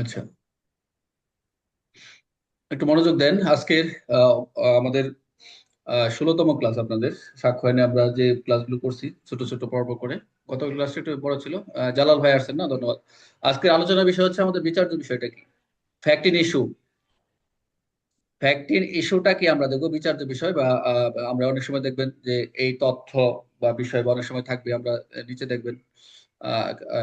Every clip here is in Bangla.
আচ্ছা, একটু মনোযোগ দেন। আজকের আমাদের 16তম ক্লাস আপনাদের সাক্ষ্যয়নে আমরা যে ক্লাসগুলো করছি ছোট ছোট পর্ব করে। গত ক্লাসটা একটু বড় ছিল। জালাল ভাই আসছেন না, ধন্যবাদ। আজকের আলোচনার বিষয় হচ্ছে আমাদের বিচার্য বিষয়টা কি, fact in issue. Fact in ইস্যুটা কি আমরা দেখবো, বিচার্য বিষয় বা আমরা অনেক সময় দেখবেন যে এই তথ্য বা বিষয় বা অনেক সময় থাকবে, আমরা নিচে দেখবেন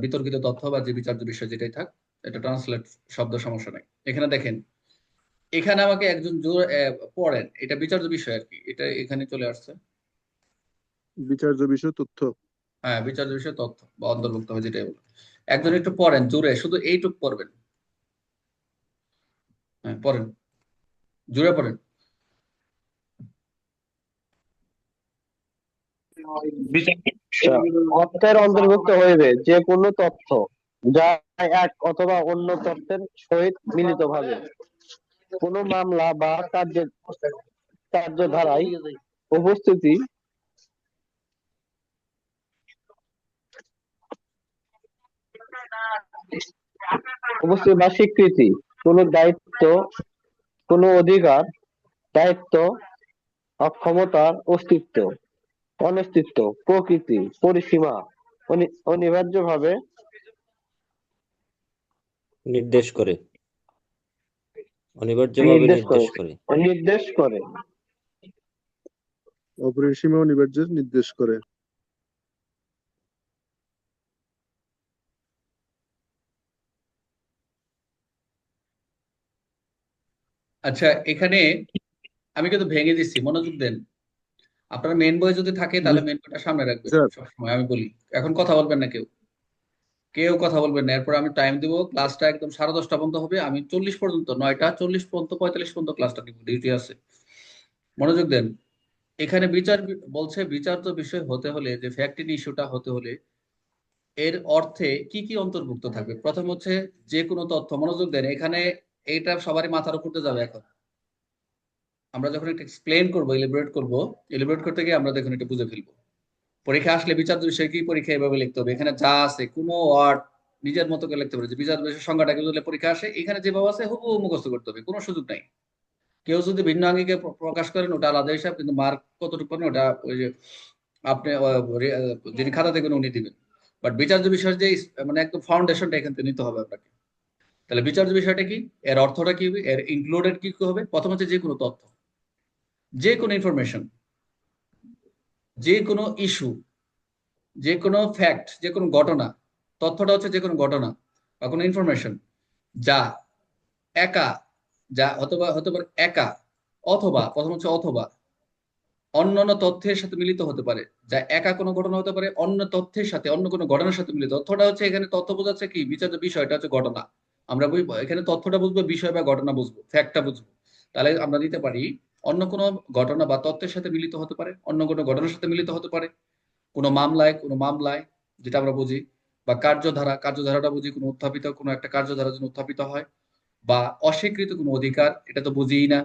বিতর্কিত তথ্য বা যে বিচার্য বিষয় যেটাই থাক, এটা ট্রান্সলেট শব্দ সমস্যা নাই। এখানে দেখেন, এখানে আমাকে একজন পড়েন, এটা বিচার্য বিষয় আর কি, এটা এখানে চলে আসছে। বিচার্য বিষয় তথ্য। হ্যাঁ, বিচার্য বিষয় তথ্য বা অন্তর্ভুক্ত হবে যেটাই বলে। একজন একটু পড়েন জুড়ে, শুধু এইটুক পড়বেন। হ্যাঁ, পড়েন, জুড়ে পড়েন। অর্থের অন্তর্ভুক্ত হইবে যে কোনো তথ্য যা এক অথবা অন্য তথ্যের সহিত মিলিতভাবে কোনো মামলা বা কার্যধারায় উপস্থিতি উপস্থিতি বা স্বীকৃতি, কোনো দায়িত্ব, কোনো অধিকার, দায়িত্ব, অক্ষমতার অস্তিত্ব, অনিশ্চিত, প্রকৃতি, পরিসীমা অনিবার্যভাবে নির্দেশ করে, অনিবার্যভাবে নির্দেশ করে নির্দেশ করে। নির্দেশ করে অপরিসীম অনিবার্য নির্দেশ করে। আচ্ছা, এখানে আমি কিন্তু ভেঙে দিচ্ছি, মনোযোগ দেন। আপনার মেন বই যদি থাকে তাহলে মেন বইটা সামনে রাখবেন স্যার, সবসময়, আমি বলি। এখন কথা বলবেন না কেউ, কেউ কথা বলবেন না। এরপর আমি টাইম দিব, ক্লাসটা একদম 10:30 পর্যন্ত হবে। আমি 40 পর্যন্ত, 9টা 40 পর্যন্ত, 45 পর্যন্ত ক্লাসটা দিব, ডিউটি আছে। মনোযোগ দেন। এখানে বলছে বিচার্য বিষয় হতে হলে, যে ফ্যাক্ট ইন ইস্যুটা হতে হলে এর অর্থে কি কি অন্তর্ভুক্ত থাকবে। প্রথম হচ্ছে যে কোনো তথ্য, মনোযোগ দেন এখানে। এইটা সবারই মাথার উপর দিয়ে যাবে। এখন আমরা যখন একটা এক্সপ্লেন করবো, এলিবরেট করবো, এলিবরেট করতে গিয়ে আমরা দেখুন এটা বুঝে ফেলবো। পরীক্ষা আসলে বিচার্য বিষয় কি, পরীক্ষা এভাবে লিখতে হবে। এখানে যা আছে কোনো ওয়ার্ড নিজের মতো করে লিখতে পারে। যে বিচার্য বিষয়ের সংজ্ঞাটা যদি পরীক্ষা আসে, এখানে যেভাবে আছে হুবহু মুখস্থ করতে হবে, কোনো সুযোগ নাই। কেউ যদি ভিন্ন আঙ্গিকে প্রকাশ করেন, ওটা আলাদা হিসাব, কিন্তু মার্ক কতটুকু পাবেন ওটা ওই যে আপনি যিনি খাতা দেখবেন উনি দিবেন। বাট বিচার্য বিষয়ের যে মানে একদম ফাউন্ডেশনটা এখান থেকে নিতে হবে আপনাকে। তাহলে বিচার্য বিষয়টা কি, এর অর্থটা কি হবে, এর ইনক্লুডেড কি কি হবে। প্রথম হচ্ছে যে কোনো তথ্য, যে কোনো ইনফরমেশন, যে কোনো ইস্যু, যে কোনো ফ্যাক্ট, যে কোনো ঘটনা। তথ্যটা হচ্ছে যে কোনো ঘটনা বা কোনো ইনফরমেশন যা একা, যা অথবা হতে পারে একা, অথবা প্রথম হচ্ছে অথবা অন্যান্য তথ্যের সাথে মিলিত হতে পারে। যা একা কোনো ঘটনা হতে পারে, অন্য তথ্যের সাথে, অন্য কোনো ঘটনার সাথে মিলিত। তথ্যটা হচ্ছে এখানে তথ্য বোঝাচ্ছে কি, বিচার্য বিষয়টা হচ্ছে ঘটনা। আমরা এখানে তথ্যটা বুঝবো, বিষয় বা ঘটনা বুঝবো, ফ্যাক্টটা বুঝবো। তাহলে আমরা দিতে পারি অন্য কোনো ঘটনা বা তথ্যের সাথে মিলিত হতে পারে, অন্য কোনো ঘটনার সাথে মিলিত হতে পারে, কোনো মামলায় যেটা আমরা বুঝি, বা কার্যধারা, কার্যধারাটা বুঝি কোনো উত্থাপিত কোনো একটা কার্যধারা যেন উত্থাপিত হয়, বা অস্বীকৃত কোনো অধিকার, এটা তো বুঝিই না।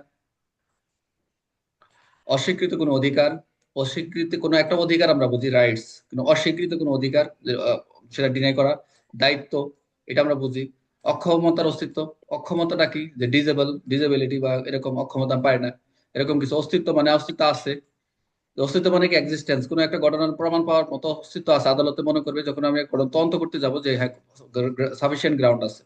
অস্বীকৃত কোনো অধিকার, অস্বীকৃত কোনো একটা অধিকার আমরা বুঝি রাইটস, কিন্তু অস্বীকৃত কোনো অধিকার সেটা ডিনাই করা, দায়িত্ব, এটা আমরা বুঝি। অক্ষমতার অস্তিত্ব, অক্ষমতাটা কি, যে ডিজেবিলিটি বা এরকম অক্ষমতা পায় না, এরকম কিছু। অস্তিত্ব মানে অস্তিত্ব আছে, অস্তিত্ব মানে কি এক্সিস্টেন্স, কোনো একটা ঘটনার প্রমাণ পাওয়ার মতো অস্তিত্ব আছে। আদালতে মনে করবে যখন আমি একটা তদন্ত করতে যাব যে হ্যাঁ সাফিসিয়েন্ট গ্রাউন্ড আছে,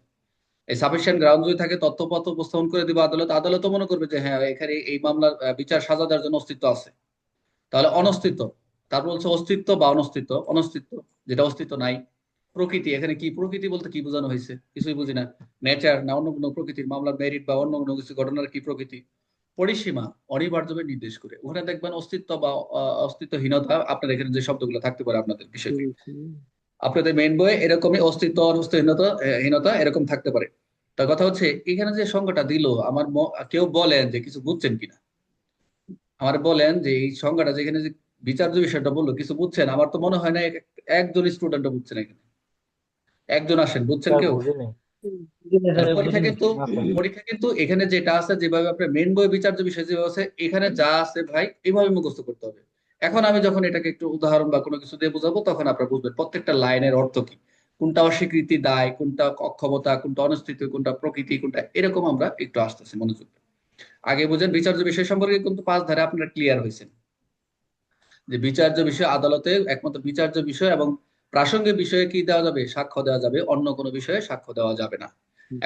এই সাফিসিয়েন্ট গ্রাউন্ড যদি থাকে তথ্যপত্র উপস্থাপন করে দিব আদালত, আদালতও মনে করবে যে হ্যাঁ এখানে এই মামলার বিচার সাজা দেওয়ার জন্য অস্তিত্ব আছে। তাহলে অনস্তিত্ব, তারপর হচ্ছে অস্তিত্ব বা অনস্তিত্ব। অনস্তিত্ব যেটা অস্তিত্ব নাই। প্রকৃতি, এখানে কি প্রকৃতি বলতে কি বোঝানো হয়েছে, কিছুই বুঝি না। নেচার না অন্য কোনো প্রকৃতির, মামলার মেরিট বা অন্য কোনো কিছু ঘটনার কি প্রকৃতি। পরিসীমা, অনিবার্যভাবে নির্দেশ করে। ওখানে দেখবেন অস্তিত্ব বা অস্তিত্বহীনতা, আপনার এখানে যে শব্দগুলো থাকতে পারে আপনাদের বিষয়টি, আপনাদের মেইন বইয়ে এরকমই অস্তিত্ব অনস্তিত্বহীনতা হীনতা এরকম থাকতে পারে। তার কথা হচ্ছে এখানে যে সংজ্ঞাটা দিল, আমার কেউ বলেন যে কিছু বুঝছেন কিনা, আমার বলেন যে এই সংজ্ঞাটা যেখানে যে বিচার্য বিষয়টা বললো কিছু বুঝছেন। আমার তো মনে হয় না একজন স্টুডেন্টও বুঝছেন এখানে। একজন আসেন, বুঝছেন স্যার কেউ? বুঝিনি। তাহলে পরীক্ষা কিন্তু এখানে যেটা আছে, যেভাবে আপনার মেন বই বিচার্য বিষয় যেভাবে আছে, এখানে যা আছে ভাই এইভাবে মুখস্থ করতে হবে। এখন আমি যখন এটাকে একটু উদাহরণ বা কোনো কিছু দিয়ে বোঝাবো, তখন আপনারা বুঝবেন প্রত্যেকটা লাইনের অর্থ কি। কোনটা অস্বীকৃতি দায়, কোনটা অক্ষমতা, কোনটা অনিশ্চিত, কোনটা প্রকৃতি, কোনটা এরকম আমরা একটু আসতেছি মনোযোগ। আগে বুঝেন বিচার্য বিষয় সম্পর্কে কিন্তু 5 ধারা আপনারা ক্লিয়ার হয়েছেন যে বিচার্য বিষয় আদালতে একমাত্র বিচার্য বিষয় এবং প্রাসঙ্গিক বিষয়ে কি দেওয়া যাবে, সাক্ষ্য দেওয়া যাবে, অন্য কোনো বিষয়ে সাক্ষ্য দেওয়া যাবে না।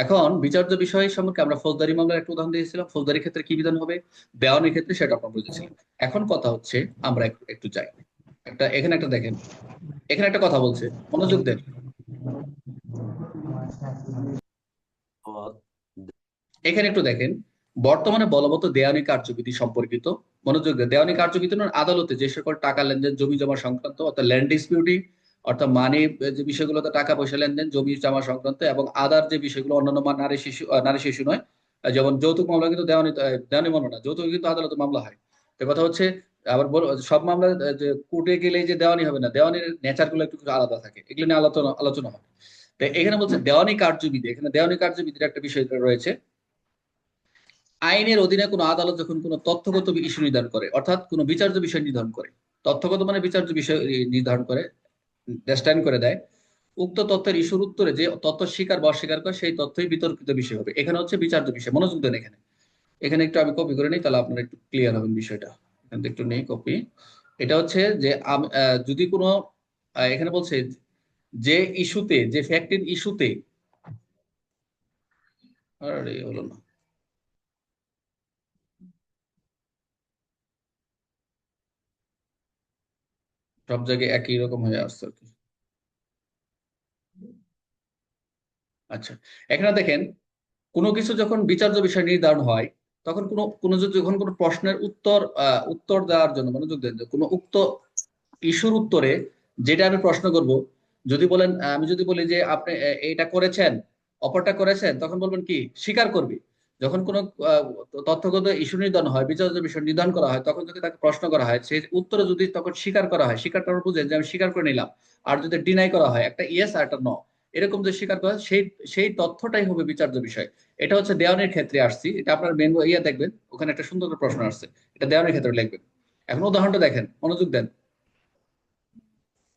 এখন বিচার্য বিষয় সম্পর্কে আমরা ফৌজদারি মামলার একটা উদাহরণ দিয়েছিলাম, ফৌজদারি ক্ষেত্রে কি বিধান হবে, দেওয়ানির ক্ষেত্রে সেটা আপনারা বুঝেছিলেন। এখন কথা হচ্ছে আমরা একটু একটু যাই, এখানে একটা দেখেন, এখানে একটা কথা বলছে, মনোযোগ দেন। এখানে একটু দেখেন, বর্তমানে বলবৎ দেওয়ানি কার্যবিধি সম্পর্কিত, মনোযোগ দেন, দেওয়ানি কার্যবিধি আদালতে যে সকল টাকা লেনদেন, জমি জমা সংক্রান্ত অর্থাৎ ল্যান্ড ডিসপিউটিং, অর্থাৎ মানি, যে বিষয়গুলোতে টাকা পয়সা লেনদেন, জমি জমা সংক্রান্ত এবং আদার যে বিষয়গুলো অন্যান্য নারী শিশু নয়, যেমন যৌতুক মামলা কিন্তু দেওয়ানি মামলা না, যৌতুক কিন্তু আদালতে মামলা হয়। তো কথা হচ্ছে আবার সব মামলা যে কোর্টে গেলে যে দেওয়ানি হবে না, দেওয়ানির নেচার গুলো একটু কিছু আলাদা থাকে, এগুলো নিয়ে আলোচনা আলোচনা হয়। তো এখানে বলছে দেওয়ানি কার্যবিধি, এখানে দেওয়ানি কার্যবিধির একটা বিষয় রয়েছে। আইনের অধীনে কোনো আদালত যখন কোনো তথ্যগত ইস্যু নির্ধারণ করে, অর্থাৎ কোনো বিচার্য বিষয় নির্ধারণ করে, তথ্যগত মানে বিচার্য বিষয় নির্ধারণ করে, ডেস্টাইন করে দেয়, উক্ত তথ্যের ইস্যুর উত্তরে যে তথ্য স্বীকার বা অস্বীকার করে সেই তথ্যই বিতর্কিত বিষয় হবে। এখানে হচ্ছে বিচার্য বিষয়, মনোযোগ দেন এখানে। এখানে একটু আমি কপি করে নিই, তাহলে আপনারা একটু ক্লিয়ার হবেন বিষয়টা। এখান থেকে একটু নেই কপি। এটা হচ্ছে যে যদি কোনো এখানে বলছে যে ইস্যুতে, যে ফ্যাক্টের ইস্যুতে, আরে হলো না, সব জায়গায় একই রকম হয়ে আসছে আর কি। আচ্ছা, এখানে দেখেন, কোনো কিছু যখন বিচার্য বিষয় নির্ধারণ হয়, তখন যখন কোনো প্রশ্নের উত্তর দেওয়ার জন্য, মনোযোগ দেন, যে কোনো উক্ত ইস্যুর উত্তরে যেটা আমি প্রশ্ন করব, যদি বলেন, আমি যদি বলি যে আপনি এটা করেছেন, অপরটা করেছেন, তখন বলবেন কি, স্বীকার করবি। যখন কোনো আহ, তথ্যগত ইস্যু নির্ধারণ হয়, বিচার্য বিষয় নির্ধারণ করা হয়, তখন যদি তাকে প্রশ্ন করা হয়, সেই উত্তরে যদি তখন স্বীকার করা হয়, স্বীকারটা আমরা বুঝেন যে আমি স্বীকার করে নিলাম। আর যদি ডিনাই করা হয়, একটা ইয়েস আর একটা নো, এরকম যে স্বীকার করা হয়, সেই সেই তথ্যটাই হবে বিচার্য বিষয়। এটা হচ্ছে দেওয়ানির ক্ষেত্রে আসছি, এটা আপনার মেন ইয়ে দেখবেন, ওখানে একটা সুন্দর করে প্রশ্ন আসছে, এটা দেওয়ানির ক্ষেত্রে লিখবেন। এখন উদাহরণটা দেখেন, মনোযোগ দেন।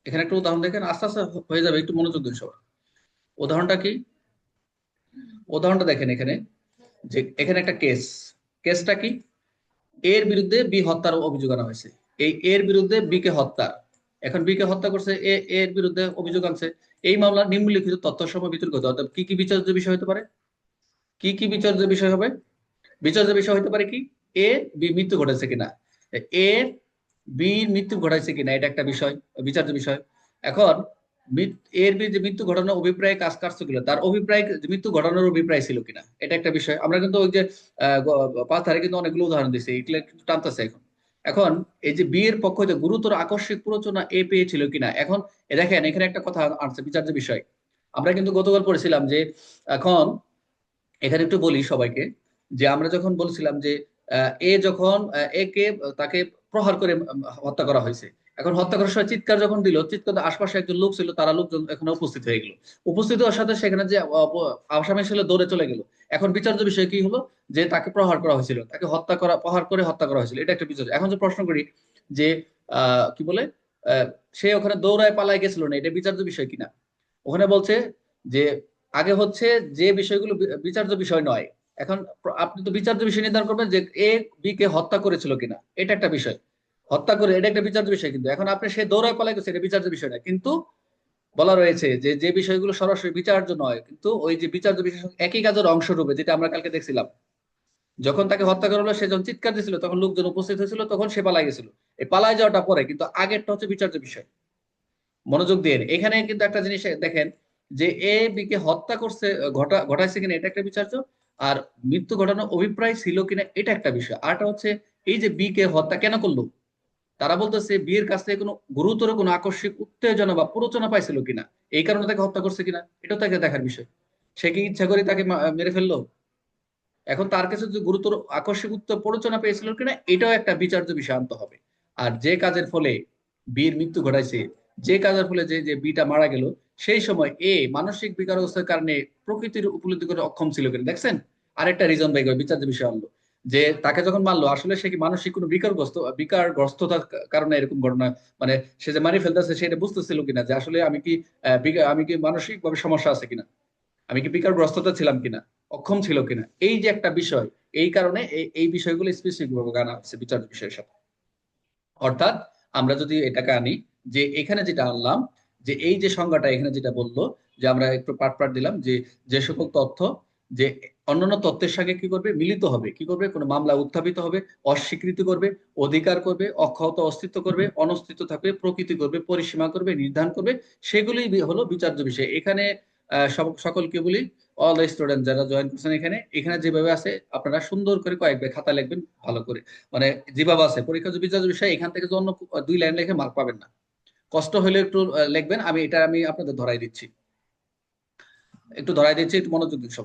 এখানে একটা উদাহরণ দেখেন, আস্তে আস্তে হয়ে যাবে, একটু মনোযোগ দিন সবাই। উদাহরণটা কি, উদাহরণটা দেখেন এখানে, যে এখানে একটা কেসটা কি, এর বিরুদ্ধে বি হত্যার অভিযোগ আনা হয়েছে। এই এর বিরুদ্ধে বি কে হত্যা, এখন বি কে হত্যা করছে, এর বিরুদ্ধে অভিযোগ আনছে। এই মামলার নিম্নলিখিত তথ্যসমূহ বিতর্কিত, অর্থাৎ কি কি বিচার্য বিষয় হতে পারে, কি কি বিচার্য বিষয় হবে, বিচার্য বিষয় হতে পারে কি, এ বি মৃত্যু ঘটেছে কিনা, এ বি মৃত্যু ঘটাইছে কিনা, এটা একটা বিষয়, বিচার্য বিষয়। এখন এর যে মৃত্যু ঘটানোর অভিপ্রায় কাজ কাজ ছিল, তার অভিপ্রায় মৃত্যু ঘটানোর অভিপ্রায় ছিল কিনা, এটা একটা বিষয়। আমরা কিন্তু ওই যে পাঁচ ধারে কিন্তু অনেকগুলো উদাহরণ দিচ্ছি, এগুলো কিন্তু টানতেছে এখন। এখন এই যে বি এর পক্ষ হইতে গুরুতর আকস্মিক প্ররোচনা এ পেয়েছিল কিনা, এখন দেখেন এখানে একটা কথা আসছে, বিচার্য বিষয়। আমরা কিন্তু গতকাল পড়েছিলাম যে, এখন এখানে একটু বলি সবাইকে, যে আমরা যখন বলছিলাম যে এ যখন একে তাকে প্রহার করে হত্যা করা হয়েছে, এখন হত্যা করার সময় চিৎকার যখন দিল, চিৎকার আশপাশে একজন লোক ছিল, তারা লোকজন এখানে উপস্থিত হয়ে গেল, উপস্থিত হওয়ার সাথে সেখানে যে আসামি ছিল দৌড়ে চলে গেল। এখন বিচার্য বিষয় কি হলো, যে তাকে প্রহার করা হয়েছিল, তাকে হত্যা করা, প্রহার করে হত্যা করা হয়েছিল, এটা একটা বিচার্য। এখন যে প্রশ্ন করি যে কি বলে, আহ সে ওখানে দৌড়ায় পালায় গেছিল না, এটা বিচার্য বিষয় কিনা, ওখানে বলছে যে আগে হচ্ছে যে বিষয়গুলো বিচার্য বিষয় নয়। এখন আপনি তো বিচার্য বিষয় নির্ধারণ করবেন যে এ বি কে হত্যা করেছিল কিনা, এটা একটা বিষয়, হত্যা করে, এটা একটা বিচার্য বিষয়। কিন্তু এখন আপনি সে দৌড়ায় পালাই গেছে, এটা বিচার্য বিষয় না, কিন্তু বলা রয়েছে যে যে বিষয়গুলো সরাসরি বিচার্য নয়, কিন্তু ওই যে বিচার্য বিষয় একই কাজের অংশ রূপে, যেটা আমরা কালকে দেখছিলাম, যখন তাকে হত্যা করা হলো, সে যখন চিৎকার দিয়েছিল, তখন লোকজন উপস্থিত হয়েছিল, তখন সে পালাই গেছিল। এই পালাই যাওয়াটা পরে, কিন্তু আগেরটা হচ্ছে বিচার্য বিষয়। মনোযোগ দিয়ে এখানে কিন্তু একটা জিনিস দেখেন, যে এ বি কে হত্যা করছে, ঘটাইছে কিনা, এটা একটা বিচার্য। আর মৃত্যু ঘটানোর অভিপ্রায় ছিল কিনা, এটা একটা বিষয়। আরটা হচ্ছে এই যে বি কে হত্যা কেন করলো, তারা বলতেছে বিয়ের কাছ থেকে কোনো গুরুতর কোনো আকস্মিক উত্তেজনা বা প্ররোচনা পাইছিল কিনা, এই কারণে তাকে হত্যা করছে কিনা, এটাও তাকে দেখার বিষয়। সে কি ইচ্ছা করে তাকে মেরে ফেললো, এখন তার কাছে যে গুরুতর আকস্মিক প্ররোচনা পেয়েছিল কিনা, এটাও একটা বিচার্য বিষয় আনতে হবে। আর যে কাজের ফলে বীর মৃত্যু ঘটাইছে, যে কাজের ফলে যে যে বিটা মারা গেল, সেই সময় মানসিক বিকার অবস্থার কারণে প্রকৃতির উপলব্ধি করে অক্ষম ছিল কিনা, দেখছেন, আরেকটা রিজন বাই করে বিচার্য বিষয় আনলো। যে তাকে যখন মারলো আসলে সে কি মানসিক কোনো বিকারগ্রস্ততার কারণে এরকম ঘটনা, মানে সে যে মারি ফেলতেছে সেটা বুঝতেছিল কিনা, যে আসলে আমি কি মানসিক ভাবে সমস্যা আছে কিনা, আমি কি বিকারগ্রস্ততা ছিলাম কিনা, অক্ষম ছিল কিনা, এই যে একটা বিষয়, এই কারণে এই বিষয়গুলো স্পেসিফিক ভাবে আনা হচ্ছে বিচার্য বিষয়ের সাথে। অর্থাৎ আমরা যদি এটাকে আনি, যে এখানে যেটা আনলাম, যে এই যে সংজ্ঞাটা এখানে যেটা বললো, যে আমরা একটু পার্ট পার্ট দিলাম, যে যে সকল তথ্য যে অন্যান্য তথ্যের সঙ্গে কি করবে, মিলিত হবে, কি করবে, কোনো মামলা উত্থাপিত হবে, অস্বীকৃতি করবে, অধিকার করবে, অক্ষত অস্তিত্ব করবে, অনস্তিত্ব থাকবে, প্রকৃতি করবে, পরিসীমা করবে, নির্ধারণ করবে, সেগুলি হলো বিচার্য বিষয়। এখানে সকলকে বলি, অল দ্য স্টুডেন্ট যারা জয়েন করছেন এখানে, এখানে যেভাবে আছে আপনারা সুন্দর করে কয়েকবার খাতা লিখবেন ভালো করে, মানে যেভাবে আছে পরীক্ষা বিচার্য বিষয়, এখান থেকে যে অন্য 2 লাইন লিখে মার্ক পাবেন না। কষ্ট হলে একটু লিখবেন, আমি আপনাদের ধরাই দিচ্ছি, একটু মনোযোগ দিন সবাই।